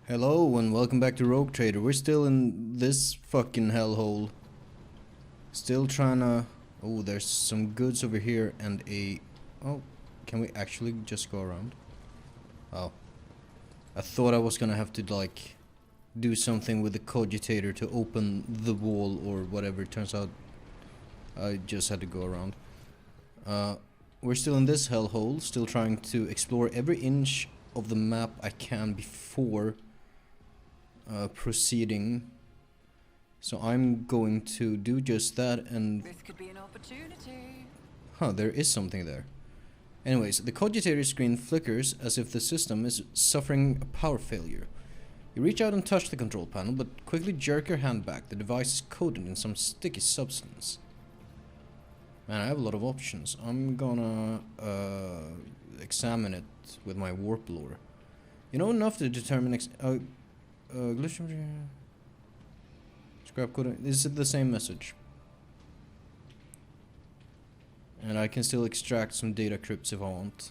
Hello and welcome back to Rogue Trader. We're still in this fucking hellhole. Still trying to... Oh, there's some goods over here and a... Oh, can we actually just go around? Oh. I thought I was gonna have to, like, do something with the cogitator to open the wall or whatever. It turns out I just had to go around. We're still in this hellhole, still trying to explore every inch of the map I can before proceeding. So I'm going to do just that and... This could be an opportunity. Huh, there is something there. Anyways, the cogitator screen flickers as if the system is suffering a power failure. You reach out and touch the control panel, but quickly jerk your hand back. The device is coated in some sticky substance. Man, I have a lot of options. I'm gonna examine it with my warp lore. You know enough to determine scrap code. This is the same message. And I can still extract some data crypts if I want.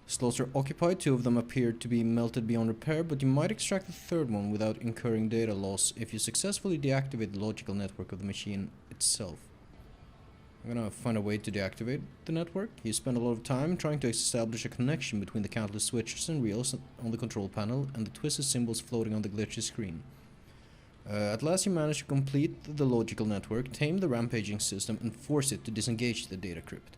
Slots are occupied. 2 of them appear to be melted beyond repair, but you might extract the 3rd one without incurring data loss if you successfully deactivate the logical network of the machine itself. I'm gonna find a way to deactivate the network. You spend a lot of time trying to establish a connection between the countless switches and reels on the control panel and the twisted symbols floating on the glitchy screen. At last you manage to complete the logical network, tame the rampaging system, and force it to disengage the data crypt.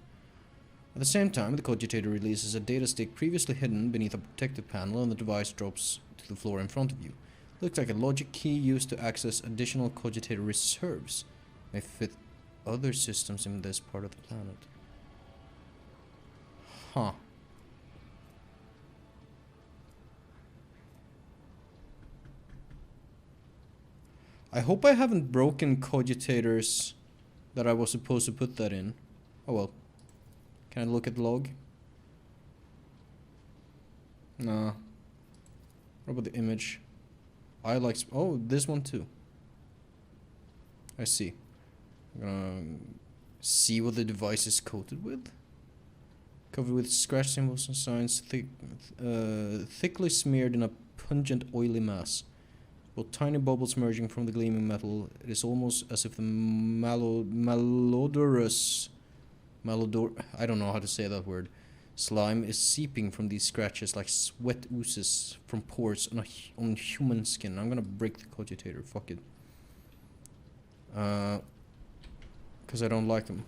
At the same time, the cogitator releases a data stick previously hidden beneath a protective panel, and the device drops to the floor in front of you. Looks like a logic key used to access additional cogitator reserves. May fit other systems in this part of the planet. Huh. I hope I haven't broken cogitators that I was supposed to put that in. Oh well. Can I look at the log? Nah. What about the image? I like... Oh, this one too. I see. I'm gonna see what the device is coated with. Covered with scratch symbols and signs, thickly smeared in a pungent oily mass. With tiny bubbles emerging from the gleaming metal, it is almost as if the malodorous... I don't know how to say that word. Slime is seeping from these scratches like sweat oozes from pores on human skin. I'm gonna break the cogitator, fuck it. Because I don't like them.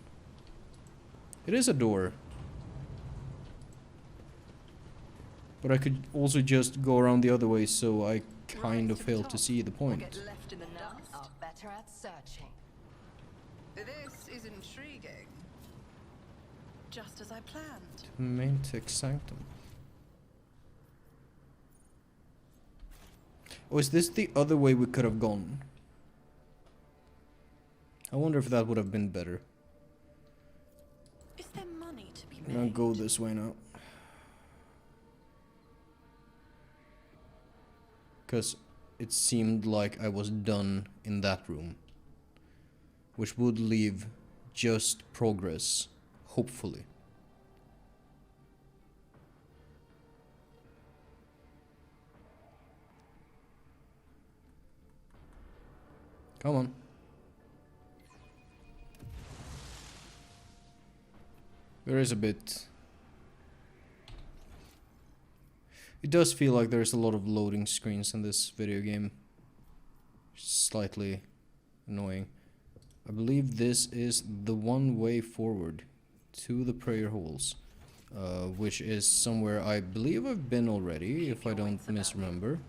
It is a door. But I could also just go around the other way, so I kind of fail to see the point. Get left in the dust. Are better at searching. This is intriguing. Just as I planned. Main text sanctum. Oh, is this the other way we could have gone? I wonder if that would have been better. Is there money to be I'm gonna go this way now. Because it seemed like I was done in that room. Which would leave just progress, hopefully. Come on. There is a bit... It does feel like there's a lot of loading screens in this video game. Slightly annoying. I believe this is the one way forward to the prayer halls. Which is somewhere I believe I've been already, if I don't misremember.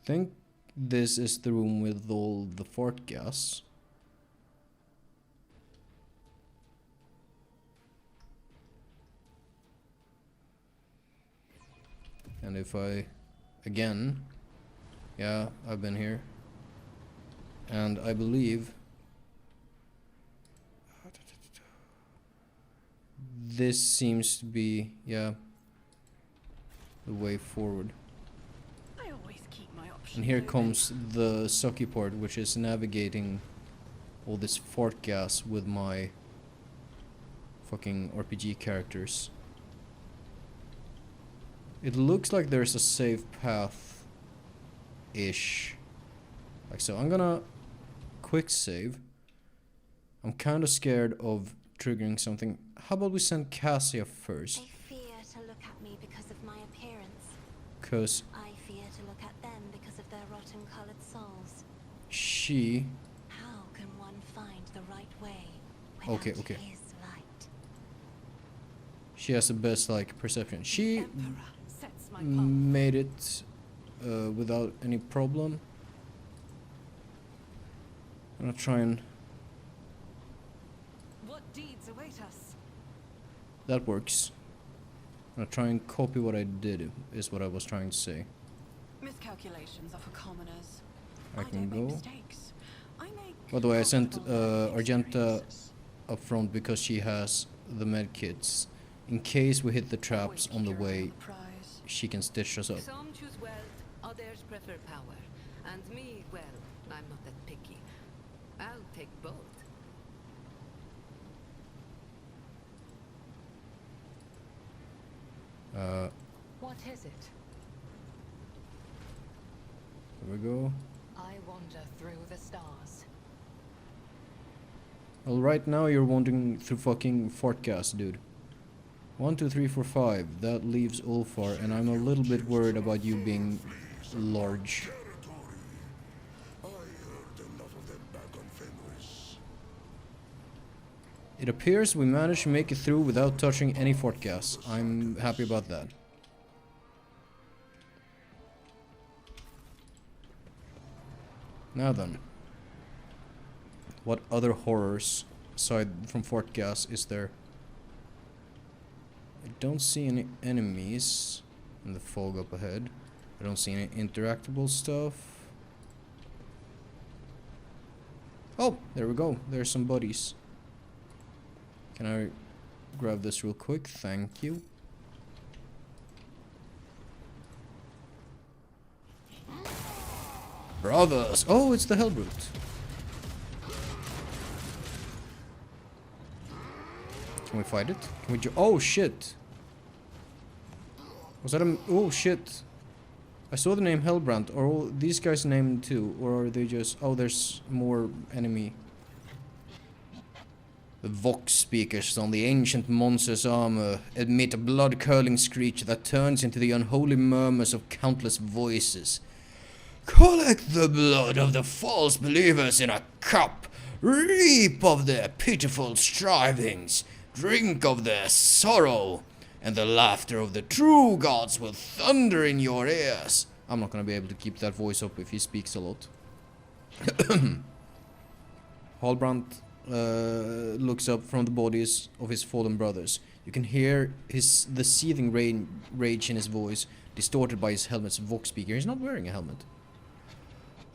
I think this is the room with all the fart gas. And if I... Again... Yeah, I've been here. And I believe... This seems to be... Yeah... The way forward. I always keep my options. And here comes the sucky part, which is navigating all this fart gas with my fucking RPG characters. It looks like there's a safe path-ish. Like so. I'm gonna quick save. I'm kind of scared of triggering something. How about we send Cassia first? They fear to look at me because of my appearance. Cause I fear to look at them because of their rotten-colored souls. she... How can one find the right way Okay, without okay. his light? She has the best, like, perception. She Emperor sets my path. made it without any problem. I'm gonna try and... What deeds await us? That works. I'm gonna try and copy what I did, is what I was trying to say. Miscalculations are for commoners. I can don't make go. mistakes. I make By the way, I sent comfortable Argenta experiences. up front because she has the med kits. In case we hit the traps Always on the curious way, on the prize. she can stitch us up. Some choose wealth, others prefer power. And me, well, I'm not that picky. I'll take both. What is it? Here we go. I wander through the stars. Well, right now you're wandering through fucking Fortcast, dude. 1, 2, 3, 4, 5. That leaves Ulfar, and I'm a little bit worried about you being large. It appears we managed to make it through without touching any Fortcast. I'm happy about that. Now then. What other horrors, aside from Fortcast, is there? I don't see any enemies in the fog up ahead. I don't see any interactable stuff. Oh, there we go. There's some buddies. Can I grab this real quick? Thank you. Brothers! Oh, it's the Hellbrute. Can we fight it? Can we oh shit! Was that a oh shit! I saw the name Hellbrand. Are all these guys named too? Or are they just oh there's more enemy. The vox speakers on the ancient monster's armor emit a blood-curdling screech that turns into the unholy murmurs of countless voices. Collect the blood of the false believers in a cup. Reap of their pitiful strivings. Drink of their sorrow. And the laughter of the true gods will thunder in your ears. I'm not gonna be able to keep that voice up if he speaks a lot. Halbrand looks up from the bodies of his fallen brothers. You can hear the seething rage in his voice, distorted by his helmet's vox speaker. He's not wearing a helmet.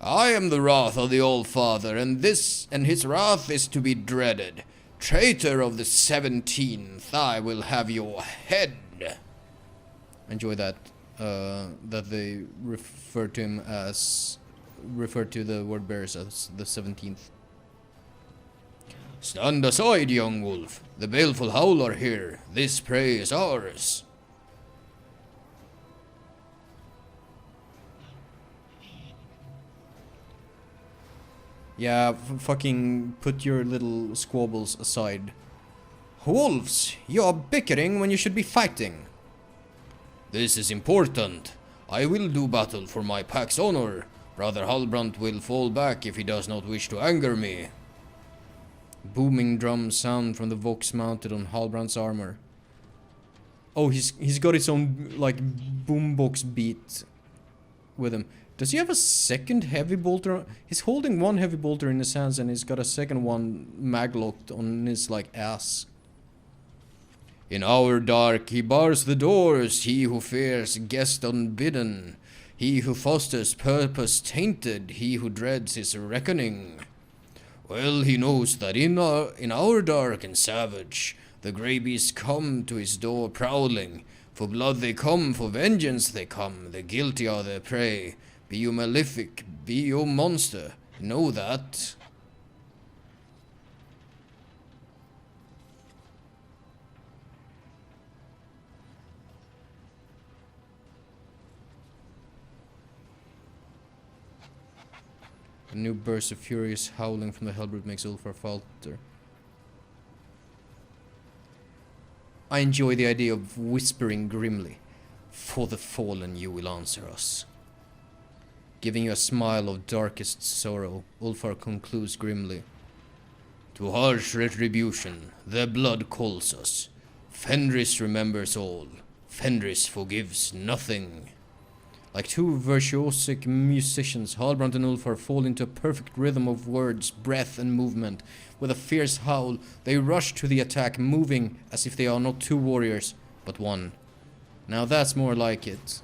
I am the wrath of the All-Father, and his wrath is to be dreaded. Traitor of the 17th, I will have your head. Enjoy that. That they refer to the word bearers as the 17th. Stand aside, young wolf. The baleful howl are here. This prey is ours. Yeah, fucking put your little squabbles aside. Wolves, you're bickering when you should be fighting. This is important. I will do battle for my pack's honor. Brother Halbrand will fall back if he does not wish to anger me. Booming drums sound from the vox mounted on Halbrand's armor. Oh, he's got his own, like, boombox beat with him. Does he have a second heavy bolter? He's holding one heavy bolter in his hands and he's got a second one maglocked on his, like, ass. In our dark he bars the doors, he who fears guest unbidden. He who fosters purpose tainted, he who dreads his reckoning. Well, he knows that in our dark and savage, the grey beasts come to his door prowling. For blood they come, for vengeance they come, the guilty are their prey. Be you malefic, be you monster, know that. A new burst of furious howling from the Hellbrute makes Ulfar falter. I enjoy the idea of whispering grimly. For the fallen you will answer us. Giving you a smile of darkest sorrow, Ulfar concludes grimly. To harsh retribution, their blood calls us. Fenris remembers all. Fenris forgives nothing. Like two virtuosic musicians, Halbrand and Ulfar fall into a perfect rhythm of words, breath and movement. With a fierce howl, they rush to the attack, moving as if they are not two warriors, but one. Now that's more like it.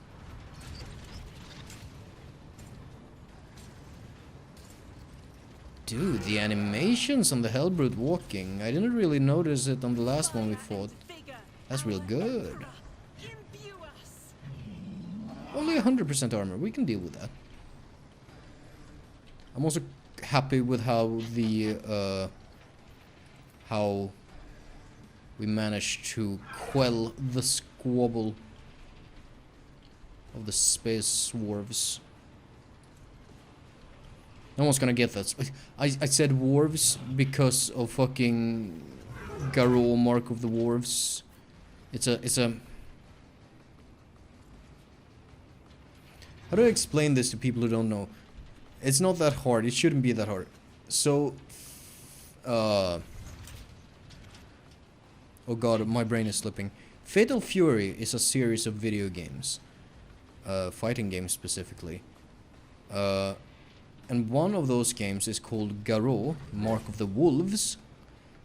Dude, the animations on the Hellbrute walking, I didn't really notice it on the last one we fought. That's real good. Only 100% armor, we can deal with that. I'm also happy with how the how we managed to quell the squabble of the space dwarves. No one's gonna get that. I said dwarves because of fucking Garou, Mark of the Dwarves. It's a how do I explain this to people who don't know? It's not that hard. It shouldn't be that hard. So oh god, my brain is slipping. Fatal Fury is a series of video games. Fighting games specifically. And one of those games is called Garou, Mark of the Wolves,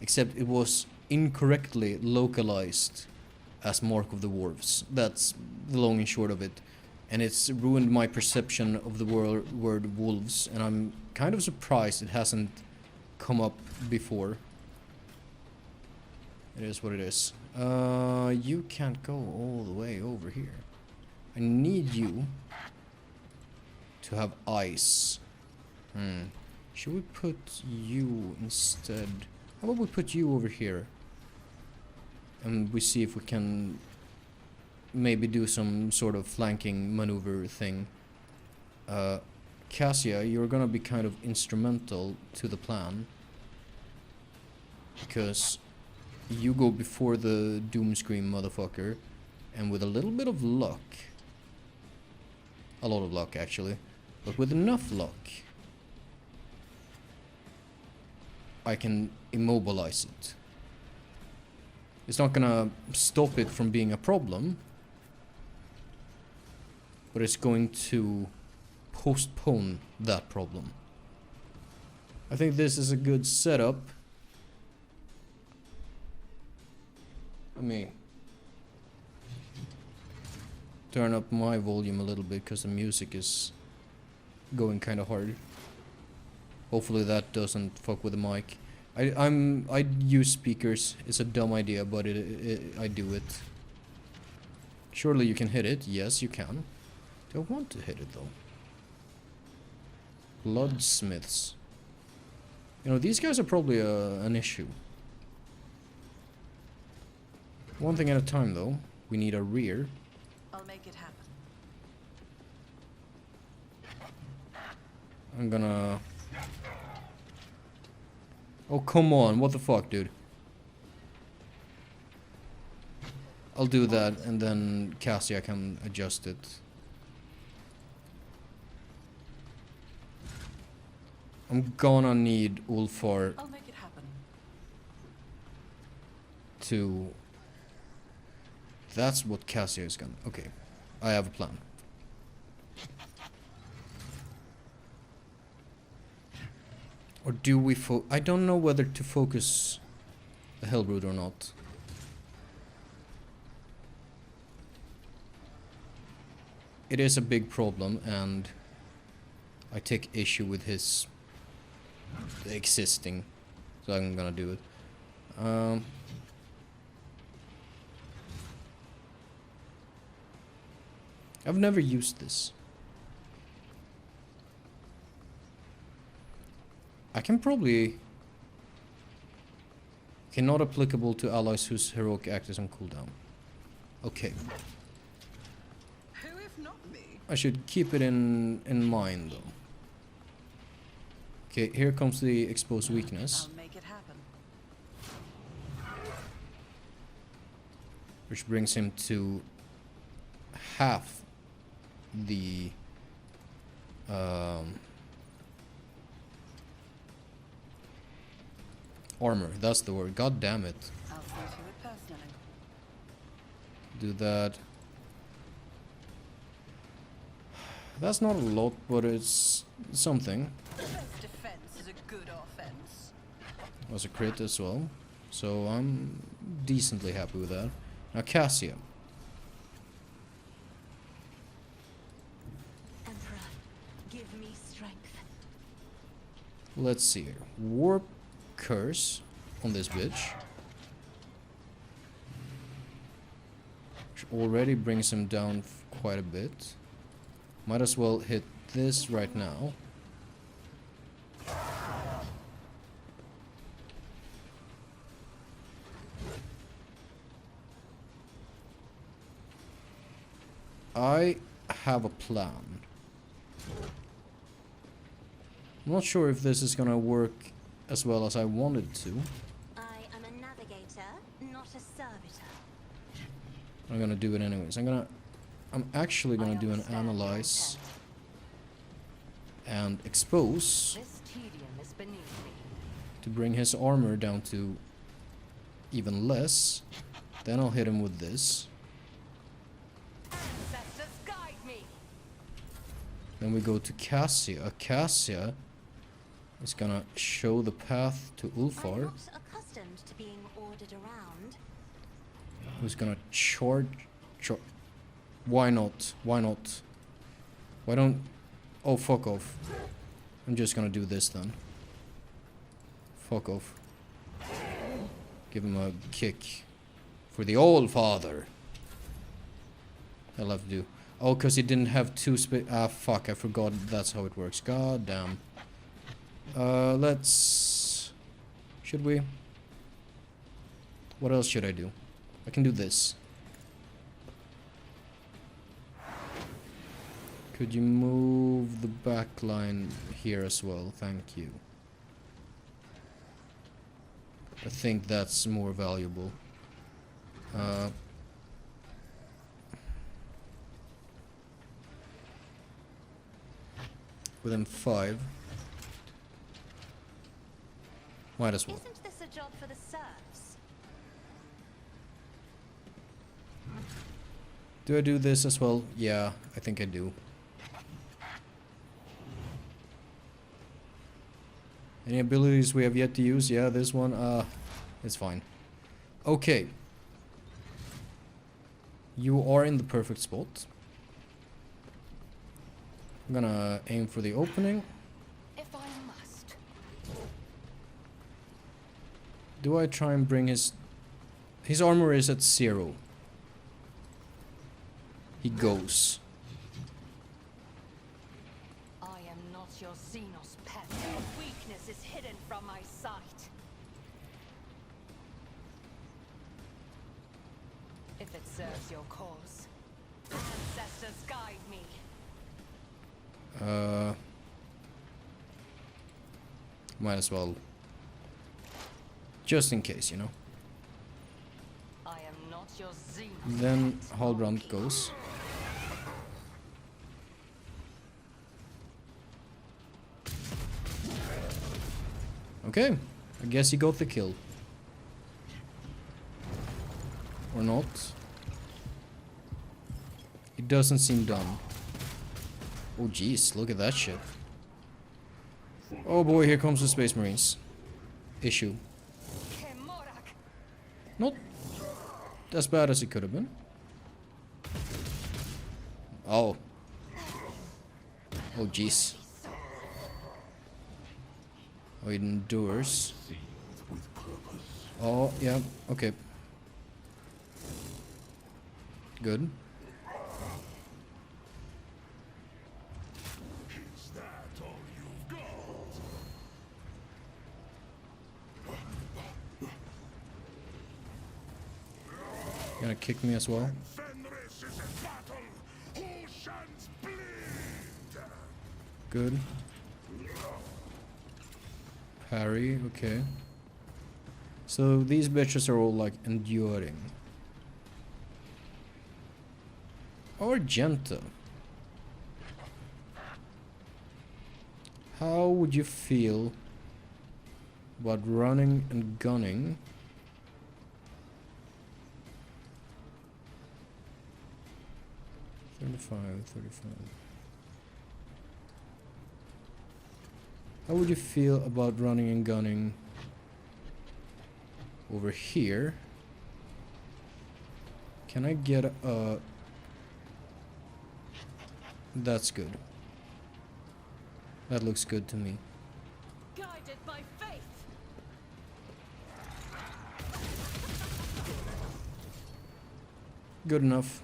except it was incorrectly localized as Mark of the Dwarves. That's the long and short of it. And it's ruined my perception of the word wolves, and I'm kind of surprised it hasn't come up before. It is what it is. You can't go all the way over here. I need you to have ice. Should we put you instead? How about we put you over here? And we see if we can maybe do some sort of flanking maneuver thing. Cassia, you're gonna be kind of instrumental to the plan. Because you go before the Doomscream motherfucker. And with a little bit of luck. A lot of luck actually. But with enough luck, I can immobilize it. It's not gonna stop it from being a problem, but it's going to postpone that problem. I think this is a good setup. Let me turn up my volume a little bit because the music is going kind of hard. Hopefully that doesn't fuck with the mic. I use speakers. It's a dumb idea, but I do it. Surely you can hit it. Yes, you can. Do I want to hit it though? Bloodsmiths. You know, these guys are probably an issue. One thing at a time though. We need a rear. I'll make it happen. I'm gonna... Oh, come on. What the fuck, dude? I'll do that, and then Cassia can adjust it. I'm gonna need Ulfar I'll make it happen. to... That's what Cassia is gonna... Okay. I have a plan. Or do we I don't know whether to focus the Hellbrute or not. It is a big problem, and I take issue with his existing, so I'm gonna do it. I've never used this. I can probably... Okay, not applicable to allies whose heroic act is on cooldown. Okay. Who if not me? I should keep it in mind though. Okay, here comes the exposed weakness, I'll make it happen. which brings him to half the armor. That's the word. God damn it. I'll see to it personally. Do that. That's not a lot, but it's something. The best defense is a good offense. Was a crit as well, so I'm decently happy with that. Now Cassia. Emperor, give me strength. Let's see here. Warp curse on this bitch, which already brings him down quite a bit. Might as well hit this right now. I have a plan. I'm not sure if this is gonna work as well as I wanted to. I am a navigator, not a servitor. I'm gonna do it anyways. I'm actually gonna do an analyze and expose This tedium is beneath me. to bring his armor down to even less. Then I'll hit him with this. Ancestors guide me. Then we go to Cassia. Cassia is gonna show the path to I'm Ulfar, not accustomed to being ordered around. who's gonna charge. Why not? Why not? Why don't... Oh, fuck off. I'm just gonna do this then. Fuck off. Give him a kick. For the old father. I'll have to do. Oh, because he didn't have two ah, fuck, I forgot that's how it works. God damn. Let's... Should we? What else should I do? I can do this. Could you move the back line here as well? Thank you. I think that's more valuable. Within 5. Might as well. Isn't this a job for the serfs? Do I do this as well? Yeah, I think I do. Any abilities we have yet to use? Yeah, this one, it's fine. Okay. You are in the perfect spot. I'm gonna aim for the opening. If I must. Do I try and bring his... His armor is at 0. He goes. I am not your Xenos pet. Your weakness is hidden from my sight. If it serves your cause. Ancestors guide me. Might as well. Just in case, you know. I am not your Xenos. Then Halbrand goes. Okay, I guess he got the kill. Or not. It doesn't seem done. Oh jeez, look at that shit. Oh boy, here comes the Space Marines. Issue. Not as bad as it could have been. Oh. Oh jeez. Oh, it endures. Oh, yeah, okay. Good. Gonna kick me as well. Good. Parry, okay. So these bitches are all like enduring. Or gentle. How would you feel about running and gunning? $35. How would you feel about running and gunning over here? Can I get a... That's good. That looks good to me. Guided by faith. Good enough.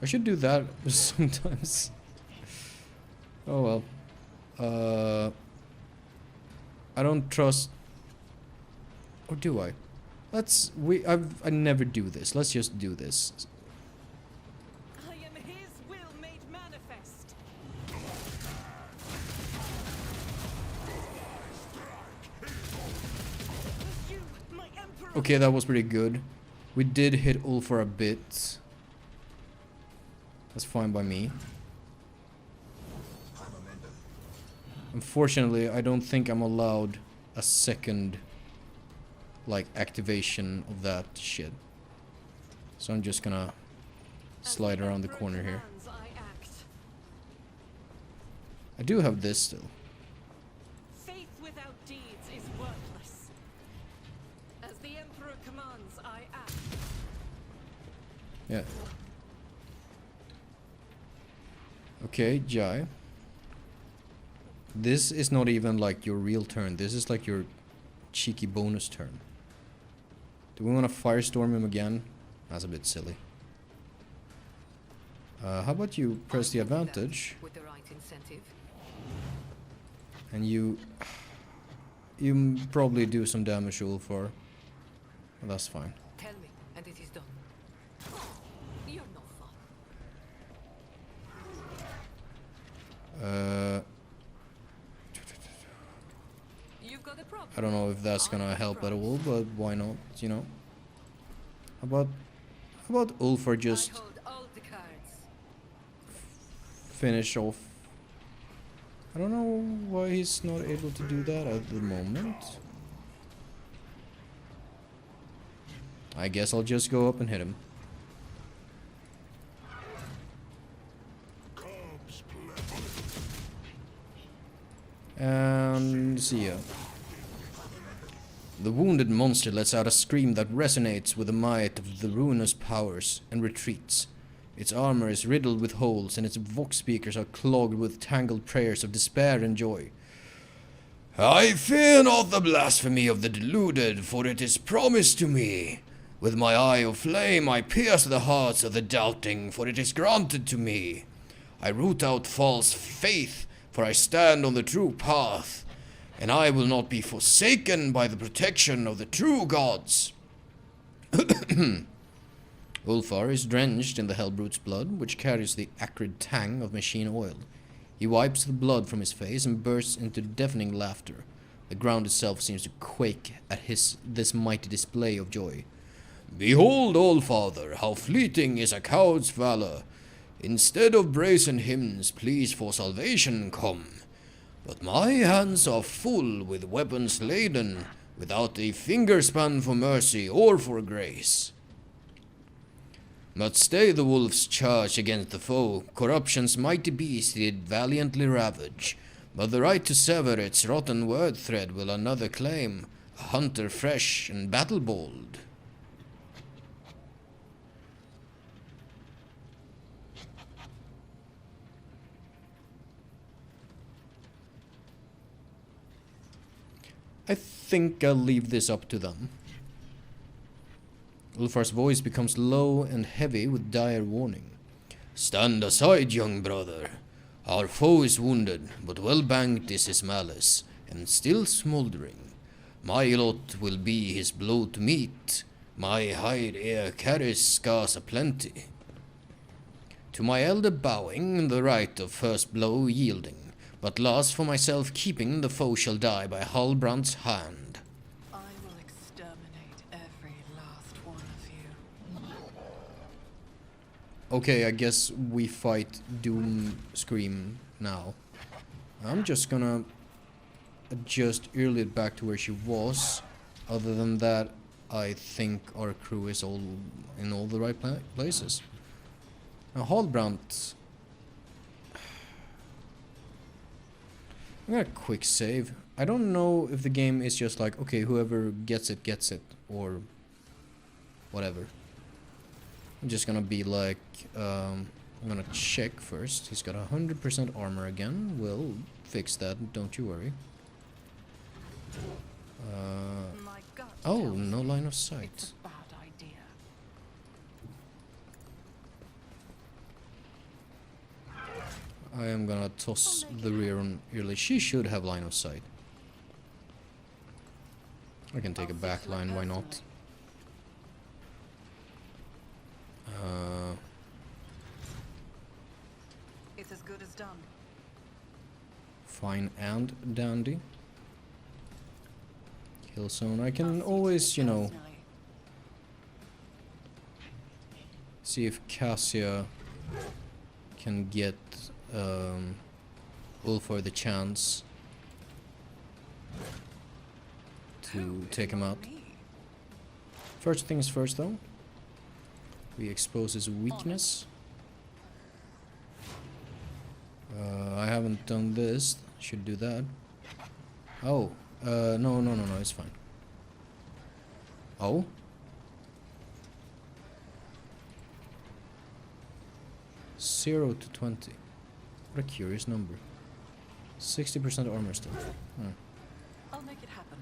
I should do that sometimes. Oh well. I don't trust... Or do I? I never do this. Let's just do this. I am his will made manifest. You, my emperor. Okay, that was pretty good. We did hit Ulfar a bit. That's fine by me. Unfortunately, I don't think I'm allowed a second, like, activation of that shit. So I'm just gonna slide around the corner here. I do have this still. Faith without deeds is worthless. As the emperor commands, I act. Yeah. Okay, Jai. This is not even like your real turn. This is like your cheeky bonus turn. Do we want to firestorm him again? That's a bit silly. How about you press the advantage? With the right incentive. And you probably do some damage to Ulfar. Well, that's fine. Tell me, and it is done. You're no fun. You've got a problem. I don't know if that's gonna help at all, but why not, you know? How about Ulfar just I hold all the cards. finish off? I don't know why he's not able to do that at the moment. I guess I'll just go up and hit him. And see ya. The wounded monster lets out a scream that resonates with the might of the ruinous powers and retreats. Its armor is riddled with holes and its vox speakers are clogged with tangled prayers of despair and joy. I fear not the blasphemy of the deluded, for it is promised to me. With my eye of flame I pierce the hearts of the doubting, for it is granted to me. I root out false faith, for I stand on the true path, and I will not be forsaken by the protection of the true gods. Ulfar is drenched in the Hellbrute's blood, which carries the acrid tang of machine oil. He wipes the blood from his face and bursts into deafening laughter. The ground itself seems to quake at this mighty display of joy. Behold, Allfather, how fleeting is a coward's valor. Instead of brazen hymns, pleas for salvation come. But my hands are full with weapons laden, without a fingerspan for mercy or for grace. But stay the wolf's charge against the foe. Corruption's mighty beast did valiantly ravage. But the right to sever its rotten word thread will another claim, a hunter fresh and battle bold. I think I'll leave this up to them. Ulfar's voice becomes low and heavy with dire warning. Stand aside, young brother. Our foe is wounded, but well banked is his malice, and still smouldering. My lot will be his blow to meet. My hide ere carries scars aplenty. To my elder bowing, the right of first blow yielding, but last for myself keeping, the foe shall die by Halbrand's hand. I will exterminate every last one of you. Okay, I guess we fight Doom Scream now. I'm just gonna adjust Earliet back to where she was. Other than that, I think our crew is all in all the right places. Now, Halbrand. I'm gonna quick save. I don't know if the game is just like, okay, whoever gets it, or whatever. I'm just gonna be like, I'm gonna check first. He's got 100% armor again. We'll fix that, don't you worry. My gut Oh, tells no me line of it's sight. a bad idea. I am gonna toss the rear on early. She should have line of sight. I can take a back line, why not? It's as good as done. Fine and dandy. Kill zone. I can always, you know, Personally. see if Cassia can get Ulfar the chance to take him out. Me. First things first, though. We expose his weakness. I haven't done this. Should do that. Oh, no, it's fine. Oh? Zero to 20. What a curious number. 60% armor still. Hmm. I'll make it happen.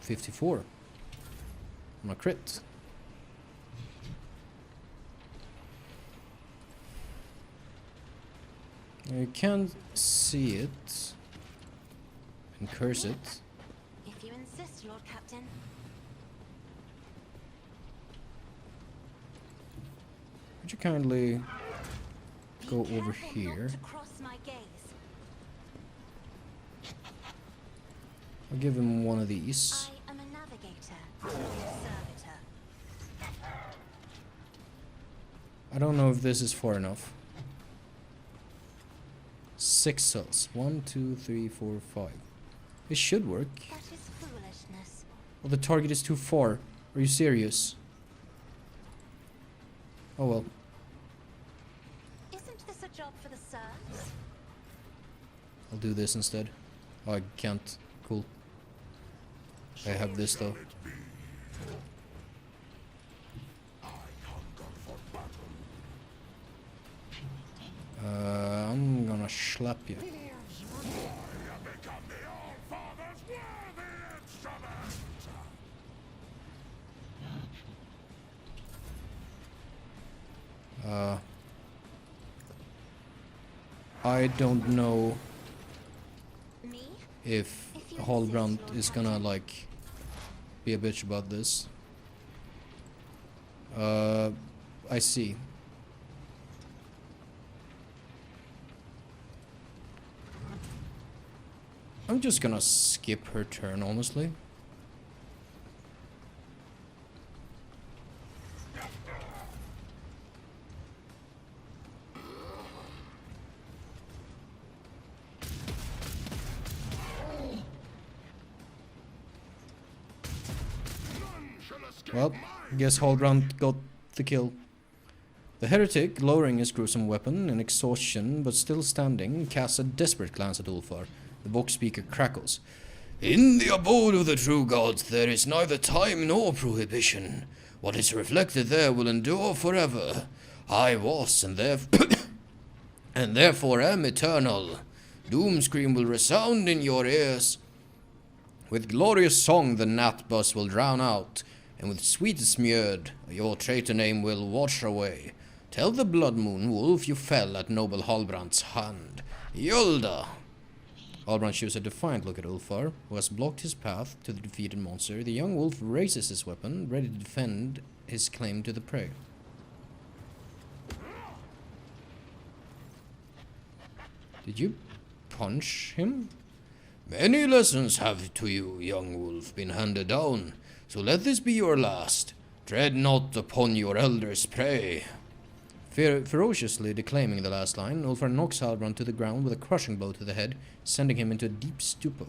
54. On a crit. You can't see it and curse it. If you insist, Lord Captain. Would you kindly go Be over careful here? Not to cross my gaze. I'll give him one of these. I am a navigator, not a servitor. I don't know if this is far enough. 6 cells. 1, 2, 3, 4, 5. It should work. That is foolishness. Oh, the target is too far. Are you serious? Oh well. Isn't this a job for the serfs? I'll do this instead. Oh, I can't. Cool. I have this though. I'm gonna slap you. I don't know Me? if If you Halbrand insist, Lord is gonna Captain. like be a bitch about this. I see. I'm just gonna skip her turn, honestly. Well, guess Halbrand got the kill. The heretic, lowering his gruesome weapon in exhaustion but still standing, casts a desperate glance at Ulfar. The book speaker crackles. In the abode of the true gods there is neither time nor prohibition. What is reflected there will endure forever. I was, and and therefore am eternal. Doomscream will resound in your ears. With glorious song the gnat buzz will drown out, and with sweetest murd your traitor name will wash away. Tell the blood moon wolf you fell at noble Halbrand's hand. Yolda! Halbrand shoots a defiant look at Ulfar, who has blocked his path to the defeated monster. The young wolf raises his weapon, ready to defend his claim to the prey. Did you punch him? Many lessons have to you, young wolf, been handed down, so let this be your last. Tread not upon your elders' prey. Ferociously declaiming the last line, Ulfar knocks Halbrand to the ground with a crushing blow to the head, sending him into a deep stupor.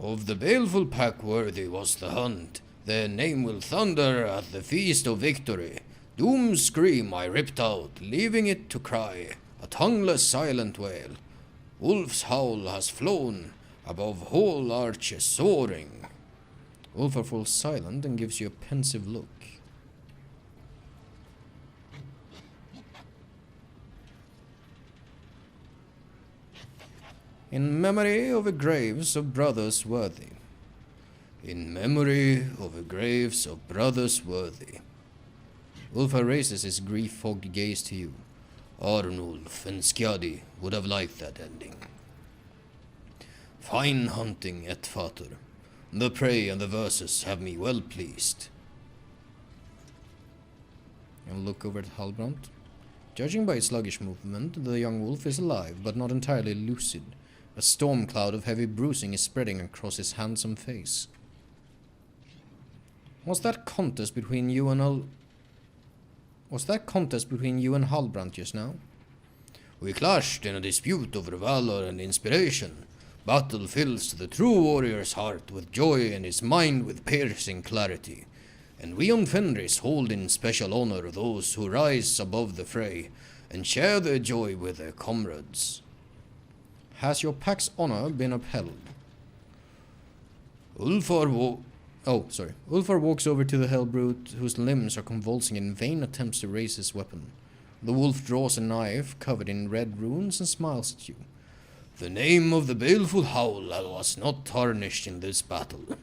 Of the baleful pack worthy was the hunt. Their name will thunder at the feast of victory. Doom's scream I ripped out, leaving it to cry, a tongueless silent wail. Wolf's howl has flown, above whole arches soaring. Ulfar falls silent and gives you a pensive look. In memory of the graves of brothers worthy. In memory of the graves of brothers worthy. Ulfar raises his grief-fogged gaze to you. Arnulf and Skadi would have liked that ending. Fine hunting, Etfater. The prey and the verses have me well pleased. And look over at Halbrand. Judging by its sluggish movement, the young wolf is alive, but not entirely lucid. A storm cloud of heavy bruising is spreading across his handsome face. Was that contest between you and Halbrand just now? We clashed in a dispute over valor and inspiration. Battle fills the true warrior's heart with joy and his mind with piercing clarity. And we on Fenris hold in special honor those who rise above the fray and share their joy with their comrades. Has your pack's honor been upheld? Ulfar walks over to the Hellbrute, whose limbs are convulsing in vain attempts to raise his weapon. The wolf draws a knife covered in red runes and smiles at you. The name of the baleful howl was not tarnished in this battle.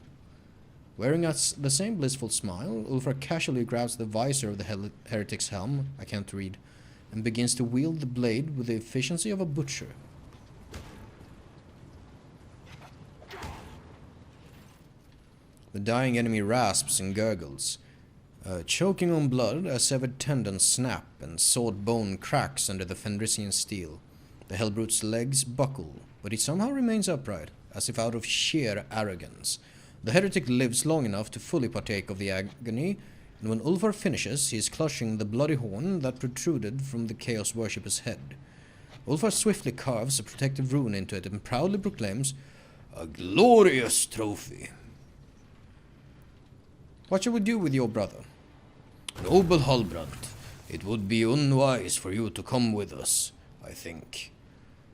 Wearing the same blissful smile, Ulfar casually grabs the visor of the heretic's helm, I can't read, and begins to wield the blade with the efficiency of a butcher. The dying enemy rasps and gurgles, choking on blood as severed tendons snap and sawed bone cracks under the Fenrisian steel. The Hellbrute's legs buckle, but he somehow remains upright, as if out of sheer arrogance. The heretic lives long enough to fully partake of the agony, and when Ulfar finishes, he is clutching the bloody horn that protruded from the Chaos Worshipper's head. Ulfar swiftly carves a protective rune into it and proudly proclaims, "A glorious trophy." What shall we do with your brother? Noble Halbrand, it would be unwise for you to come with us, I think.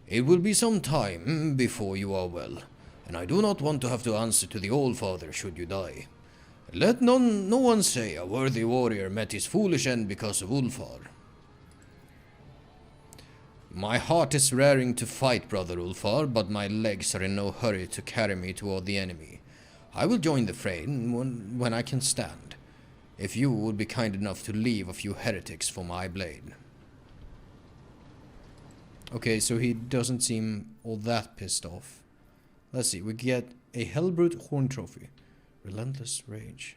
It will be some time before you are well, and I do not want to have to answer to the Allfather should you die. Let no one say a worthy warrior met his foolish end because of Ulfar. My heart is raring to fight, brother Ulfar, but my legs are in no hurry to carry me toward the enemy. I will join the fray when I can stand, if you would be kind enough to leave a few heretics for my blade. Okay, so he doesn't seem all that pissed off. Let's see, we get a Hellbrute Horn Trophy. Relentless Rage.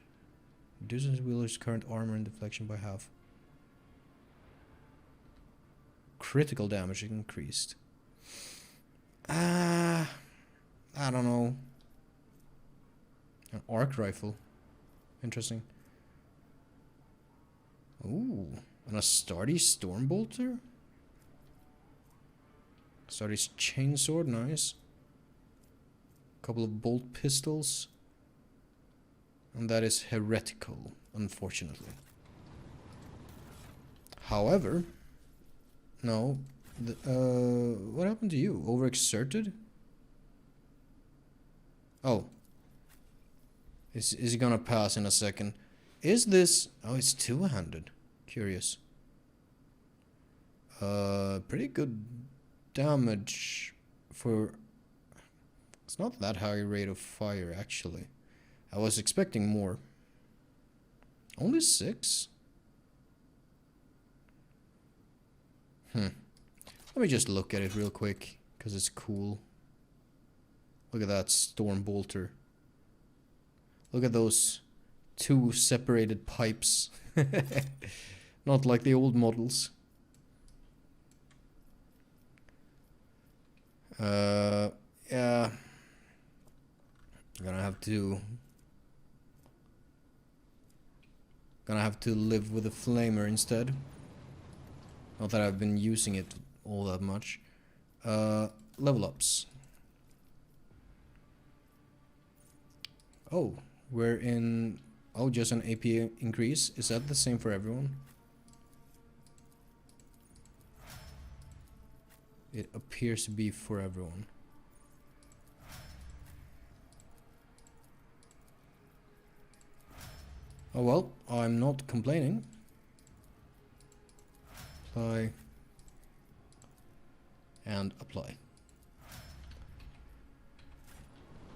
Reduces his wielder's current armor and deflection by half. Critical damage increased. I don't know. An arc rifle. Interesting. Ooh, and a Stardy Stormbolter? Stardy's chainsword, nice. Couple of bolt pistols. And that is heretical, unfortunately. However, no. What happened to you? Overexerted? Oh. Is he gonna pass in a second? Is this... Oh, it's two-handed. Curious. Pretty good damage for... It's not that high rate of fire, actually. I was expecting more. Only 6? Let me just look at it real quick, because it's cool. Look at that Storm Bolter. Look at those 2 separated pipes. Not like the old models. Yeah. Gonna have to live with a flamer instead. Not that I've been using it all that much. Level ups. Oh, we're in... Oh, just an AP increase. Is that the same for everyone? It appears to be for everyone. Oh well, I'm not complaining. Apply. And apply.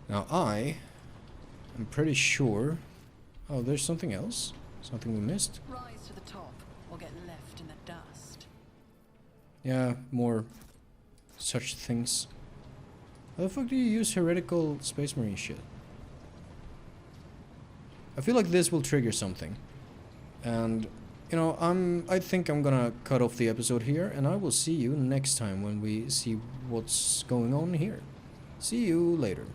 Now I'm pretty sure... Oh, there's something else? Something we missed? Rise to the top or get left in the dust. Yeah, more such things. How the fuck do you use heretical Space Marine shit? I feel like this will trigger something. And, you know, I think I'm gonna cut off the episode here, and I will see you next time when we see what's going on here. See you later.